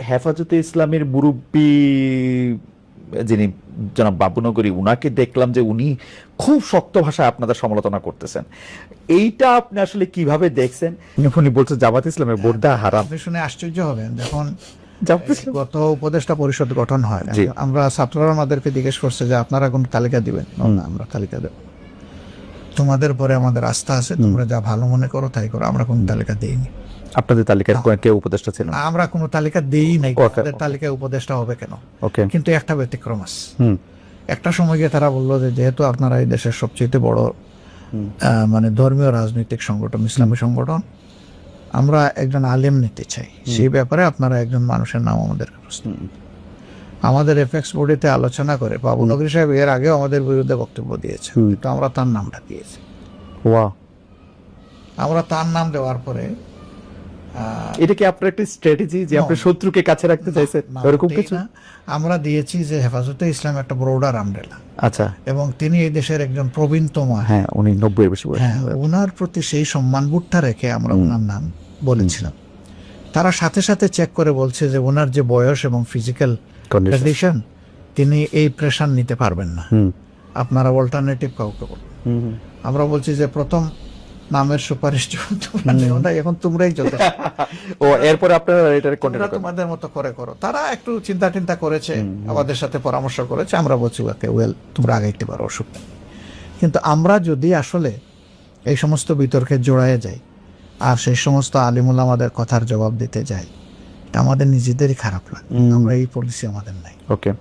হেফাজতে ইসলামের মুরব্বী যিনি জনাব বাবুনগরী, উনাকে দেখলাম যে উনি খুব শক্ত ভাষায় আপনাদের সমালোচনা করতেছেন। এইটা আপনি আসলে কিভাবে দেখছেন? উনি বলছেন জামাত ইসলামের ভোট দেওয়া হারাম। আপনি শুনে আশ্চর্য হবেন, যখন জামাত ইসলাম গত উপদেষ্টা পরিষদ গঠন হয়, জি। আমরা ছাত্ররা আমাদেরকে জিজ্ঞেস করছে যে আপনারা কোন তালিকা দিবেন? না, আমরা তালিকা দেব, তোমাদের পরে আমাদের আস্থা আছে, তোমরা যা ভালো মনে করো তাই করো, আমরা কোন তালিকা দেইনি। আপনাদের তালিকার কেউ উপদেষ্টা ছিল না? আমরা কোনো তালিকা দেই নাই, Okay, আমাদের তালিকায় উপদেষ্টা হবে কেন? ওকে। কিন্তু একটা ব্যতিক্রম আছে। হুম একটা সময় গিয়ে তারা বললো যে যেহেতু আপনারা এই দেশের সবচেয়ে বড় মানে ধর্মীয় রাজনৈতিক সংগঠন, ইসলামী সংগঠন, আমরা একজন আলেম নিতে চাই, সেই ব্যাপারে আপনারা একজন মানুষের নাম আমাদের আমাদের এফএক্স বোর্ডেতে আলোচনা করে বাবু নগরী সাহেব এর আগেও আমাদের বিরুদ্ধে বক্তব্য দিয়েছে, তো আমরা তার নামটা দিয়েছি। ওয়া, আমরা তার নাম দেওয়ার পরে এটা কি আপনার একটা স্ট্র্যাটেজি যে আপনি শত্রুকে কাছে রাখতে চাইছেন এরকম মোটেই কিছু? না। আমরা দিয়েছি যে হেফাজতে ইসলাম একটা ব্রোডার আমরেলা, আচ্ছা, এবং তিনি এই দেশের একজন প্রবীণতম। হ্যাঁ, উনি 90 এর বেশি বয়স। হ্যাঁ, ওনার প্রতি সেই সম্মান বুটটা রেখে আমরা ওনার নাম বলেছিলাম। তারা সাথে সাথে চেক করে বলছে যে ওনার যে বয়স এবং ফিজিক্যাল কন্ডিশন, তিনি এই প্রেশার নিতে পারবেন না, আপনারা অল্টারনেটিভ কাউকে বলুন। আমরা বলছি যে প্রথম নামের সুপারিশ এখন তোমরাই চলতে ও, এরপরে আপনারা এটা তোমরা তোমাদের মতো করে করো। তারা একটু চিন্তা টিন্তা করেছে, আমাদের সাথে পরামর্শ করেছে, আমরা বলছি ওকে ওয়েল তোমরা আগাইতে পারো, অসুবিধা নেই। কিন্তু আমরা যদি আসলে এই সমস্ত বিতর্কে জড়ায় যাই আর সেই সমস্ত আলিমুল আমাদের কথার জবাব দিতে যাই, এটা আমাদের নিজেদেরই খারাপ লাগে। আমরা এই পলিসি আমাদের নাই। ওকে।